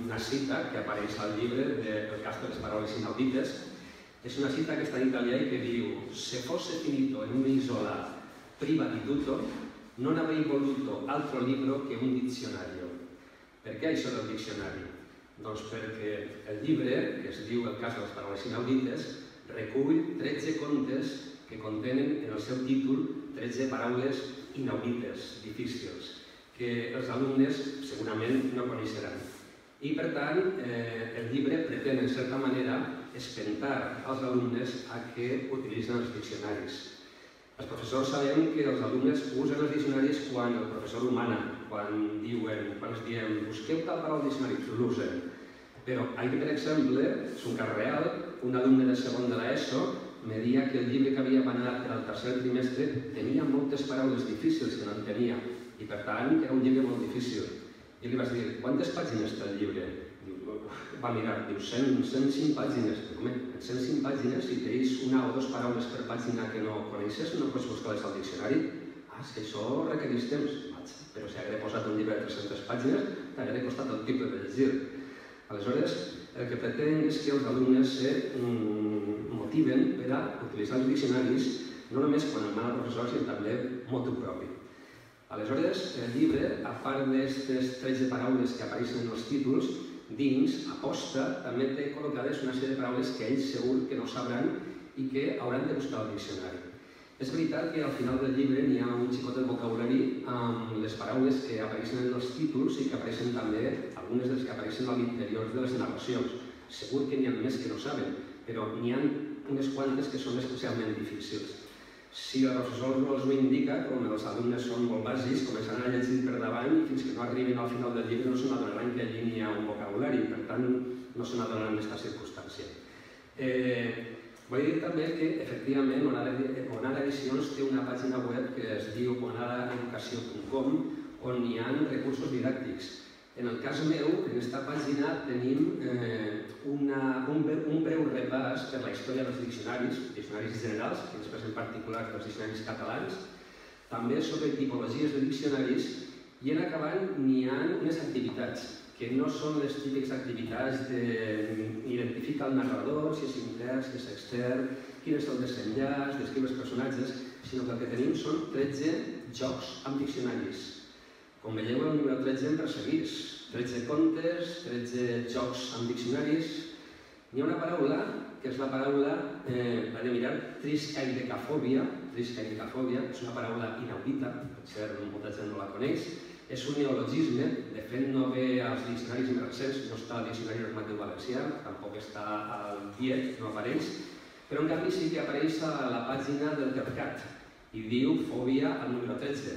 una cita que apareix al llibre del cas de les paraules inaudites. És una cita que està en italià i que diu: «Se fosse finito in un'isola priva di tutto, non avrei voluto altro libro che un dizionario». Per què això del diccionari? Doncs perquè el llibre, que es diu El cas de les paraules inaudites, recull 13 contes que contenen en el seu títol 13 paraules inaudites, difícils, que els alumnes segurament no coneixeran. I, per tant, el llibre pretén, en certa manera, espentar als alumnes a que utilitzen els diccionaris. Els professors sabem que els alumnes usen els diccionaris quan el professor ho mana, quan els diem «busqueu tal paraula al diccionari», l'usen. Però aquí, per exemple, és un cas real, un alumne de segon de l'ESO me deia que el llibre que havia manat per al tercer trimestre tenia moltes paraules difícils que no entenia i, per tant, era un llibre molt difícil. I li vaig dir, quantes pàgines té el llibre? Va mirar, diu, 105 pàgines. Home, en 105 pàgines, si tens una o dues paraules per pàgina que no coneixes, no pots buscar-les al diccionari. Ah, és que això requereix temps. Però si hagués posat un llibre de 300 pàgines, t'hagués costat el tipus de llegir. Aleshores, el que pretenc és que els alumnes se motiven per a utilitzar els diccionaris, no només quan el mana el professor, sinó també motu propi. Aleshores, el llibre, a part d'aquestes 13 paraules que apareixen en els títols, dins, a posta, també té col·locades una sèrie de paraules que ells segur que no sabran i que hauran de buscar al diccionari. És veritat que al final del llibre n'hi ha un xicot de vocabulari amb les paraules que apareixen en els títols i que apareixen també, algunes de les que apareixen a l'interior de les narracions. Segur que n'hi ha més que no saben, però n'hi ha unes quantes que són especialment difícils. Si el professor no els ho indica, com els alumnes són molt bàsics, començaran a llegir per davant i fins que no arribin al final del llibre no se n'adonaran que allí n'hi ha un vocabulari, per tant no se n'adonaran d'aquesta circumstància. Vull dir també que, efectivament, Onada Edicions té una pàgina web que es diu onadaeducació.com on hi ha recursos didàctics. En el cas meu, en aquesta pàgina tenim un breu repàs per la història dels diccionaris generals, i després en particular dels diccionaris catalans, també sobre tipologies de diccionaris, i en acabant n'hi ha unes activitats que no són les típiques activitats d'identificar el narrador, si és intern, si és extern, quin és el desenllaç, descriure els personatges, sinó que el que tenim són 13 jocs amb diccionaris. Com veieu, el número 13 en perseguís. 13 contes, 13 jocs amb diccionaris. N'hi ha una paraula, que és la paraula, l'he de mirar, triscaidecafòbia. Triscaidecafòbia és una paraula inaudita, potser molta gent no la coneix. És un neologisme, de fet no ve als diccionaris més recents, no està al diccionari normatiu valencià, tampoc està al DIEC, no apareix, però en canvi sí que apareix a la pàgina del Tercat i diu fòbia al número 13.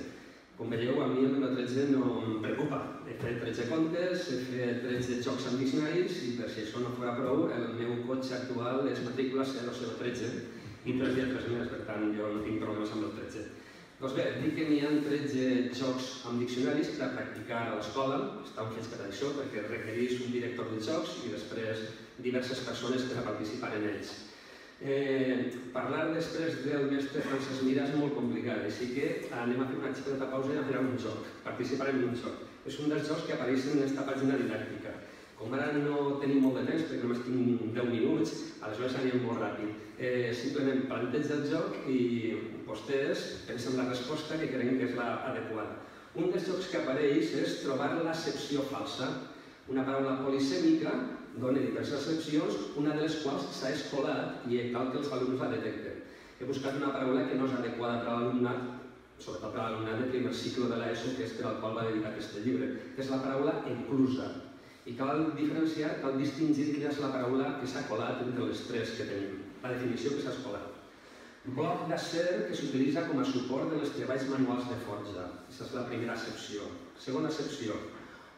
Com veieu, a mi el número 13 no em preocupa. He fet 13 contes, he fet 13 jocs amb diccionaris i per si això no fos prou, el meu cotxe actual és matrícula 0013 i 3 lletres més, per tant jo no tinc problemes amb el 13. Doncs bé, dic que n'hi ha 13 jocs amb diccionaris per a practicar a l'escola, estan fets per això, perquè requereix un director de jocs i després diverses persones per a participar en ells. Parlar després del mestre Francesc Mira és molt complicat, així que anem a fer una xicota pausa i a fer un joc, participarem en un joc. És un dels jocs que apareixen en aquesta pàgina didàctica. Com ara no tenim molt de temps, perquè només tinc 10 minuts, aleshores anirem molt ràpid. Simplement planteja el joc i vostès pensen la resposta que creiem que és l'adequada. Un dels jocs que apareix és trobar l'accepció falsa. Una paraula polisèmica dona diverses accepcions, una de les quals s'ha escolat i cal que els alumnes la detecten. He buscat una paraula que no és adequada per a l'alumnat, sobretot per a l'alumnat de primer cicle de l'ESO, que és per al qual va dedicar aquest llibre, que és la paraula enclusa. I cal diferenciar, cal distingir quina és la paraula que s'ha colat entre les tres que tenim, la definició que s'ha escolat. Bloc d'acer que s'utilitza com a suport de les treballs manuals de forja. Aquesta és la primera accepció. Segona accepció,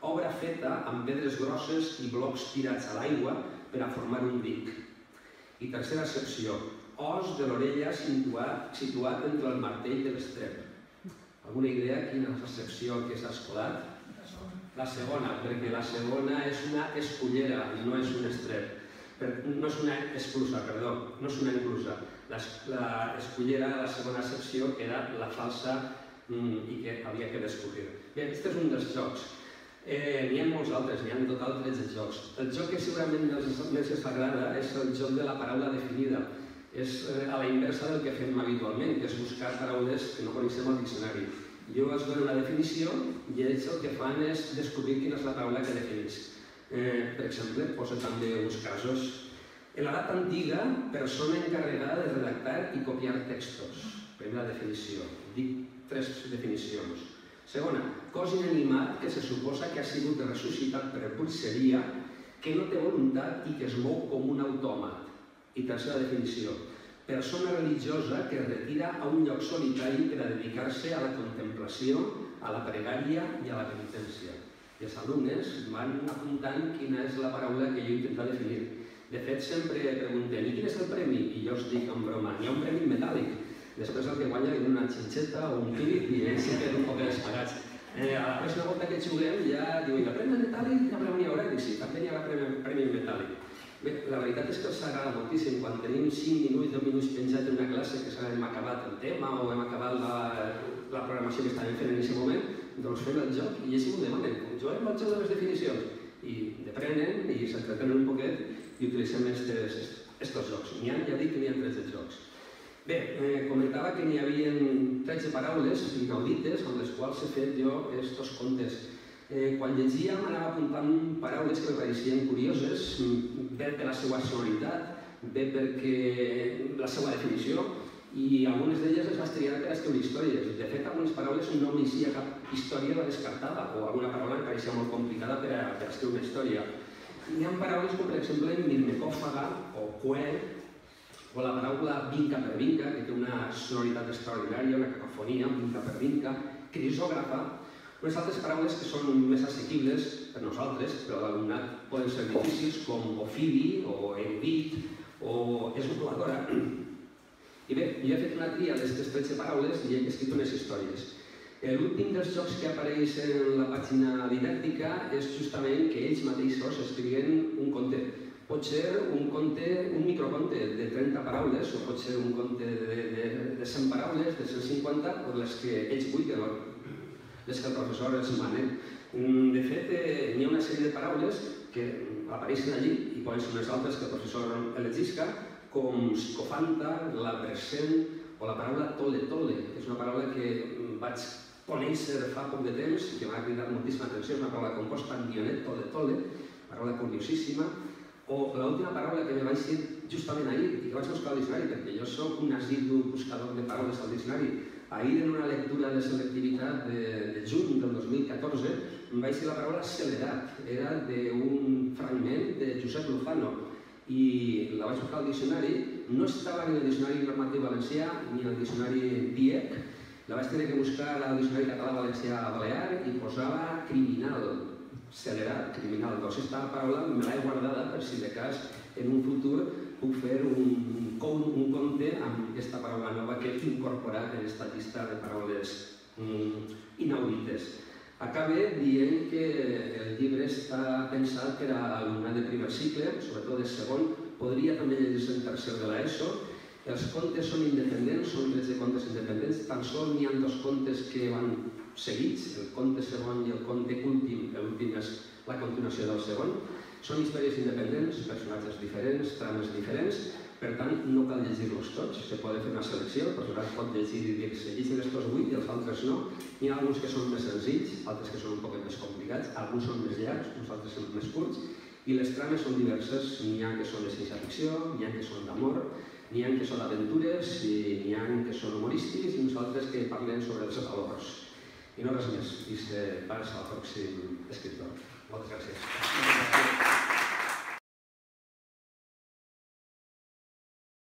obra feta amb pedres grosses i blocs tirats a l'aigua per a formar un dic. I tercera accepció, os de l'orella situat entre el martell de l'estrep. Alguna idea quina és l'accepció que s'ha escolat? La segona, perquè la segona és una escullera i no és un estrep. No és una exclusa, perdó, no és una inclusa. La escullera, la segona accepció, era la falsa i que havia que descobrir. Bé, aquest és un dels jocs. N'hi ha molts altres, n'hi ha en total 13 jocs. El joc que segurament més us agrada és el joc de la paraula definida. És a la inversa del que fem habitualment, que és buscar paraules que no coneixem al diccionari. Jo us dono una definició i ells el que fan és descobrir quina és la paraula que defineix. Per exemple, poso també uns casos. En l'edat antiga, persona encarregada de redactar i copiar textos. Primera definició. Dic 3 definicions. Segona, cos inanimat que se suposa que ha sigut ressuscitat per bruixeria, que no té voluntat i que es mou com un autòmat. I tercera definició, persona religiosa que es retira a un lloc solitari per a dedicar-se a la contemplació, a la pregària i a la penitència. I els alumnes van apuntant quina és la paraula que jo intento definir. De fet, sempre pregunten, i quin és el premi? I jo us dic en broma, n'hi ha un premi metàl·lic. Després el que guanya li dona una xinxeta o un clip i ells se queden un poc despagats. A la pròxima volta que juguem ja diuen, el premi metàl·lic ja n'hi haurà? Dic, sí, també n'hi haurà premi metàl·lic. Bé, la veritat és que els agrada moltíssim. Quan tenim 5 minuts, 10 minuts penjats en una classe que hem acabat el tema o hem acabat la programació que estàvem fent en aquest moment, doncs fem el joc i ells m'ho demanen. Juguem al joc de les definicions. I deprenen i s'entretenen un poquet i utilitzem aquests jocs. Ja dic que n'hi ha 13 jocs. Bé, comentava que n'hi havia 13 paraules inaudites amb les quals he fet jo aquests contes. Quan llegia m'anava apuntant paraules que em pareixien curioses, bé per la seva sonoritat, bé perquè la seva definició, i algunes d'elles les vaig triar per escriure històries. De fet, algunes paraules no m'inicia cap història la descartava, o alguna paraula em pareixia molt complicada per a escriure una història. Hi ha paraules com, per exemple, mirmecòfaga o cué, o la paraula vinca per vinca, que té una sonoritat extraordinària, una cacofonia, vinca per vinca, crisògrafa, unes altres paraules que són més assequibles per nosaltres, però l'alumnat poden ser difícils, com ofidi, o erudit, o esmoladora. I bé, jo he fet una tria d'aquestes 13 paraules i he escrit unes històries. L'últim dels jocs que apareix en la pàgina didàctica és justament que ells mateixos escrivien un conte. Pot ser un microconte de 30 paraules, o pot ser un conte de 100 paraules, de 150, o les que ells vulguin, les que el professor els manen. De fet, hi ha una sèrie de paraules que apareixen allí i poden ser unes altres que el professor elegisca, com psicofanta, la present o la paraula tole-tole. És una paraula que vaig conèixer fa poc de temps i que m'ha cridat moltíssima atenció. És una paraula composta en guionet, tole-tole, paraula curiosíssima. O l'última paraula que me vaig dir justament ahir i que vaig buscar al diccionari, perquè jo soc un assidu buscador de paraules al diccionari. Ahir, en una lectura de selectivitat de juny del 2014, em vaig dir la paraula accelerat. Era d'un fragment de Josep Lozano i la vaig buscar al diccionari. No estava ni en el diccionari normatiu valencià ni en el diccionari DIEC. La vaig tenir que buscar al diccionari català valencià balear i posava criminal. Accelerat, criminal. Doncs aquesta paraula me l'he guardada per si de cas en un futur puc fer un conte amb aquesta paraula nova que he incorporat en aquesta llista de paraules inaudites. Acabe dient que el llibre està pensat per a alumnat de primer cicle, sobretot de segon, podria també llegir-se en tercer de l'ESO. Els contes són independents, són 13 contes independents, tan sols n'hi ha 2 contes que van seguits, el conte segon i el conte últim, l'últim és la continuació del segon. Són històries independents, personatges diferents, trames diferents, per tant no cal llegir-los tots, se pot fer una selecció, el professorat pot llegir i dir-se llegeixen estos 8 i els altres no. N'hi ha alguns que són més senzills, altres que són un poc més complicats, alguns són més llargs, uns altres són més curts, i les trames són diverses, n'hi ha que són de ciència-ficció, n'hi ha que són d'amor, n'hi ha que són d'aventures, n'hi ha que són humorístics i uns altres que parlen sobre els valors. I no res més, i se passa al pròxim escriptor. Moltes gràcies.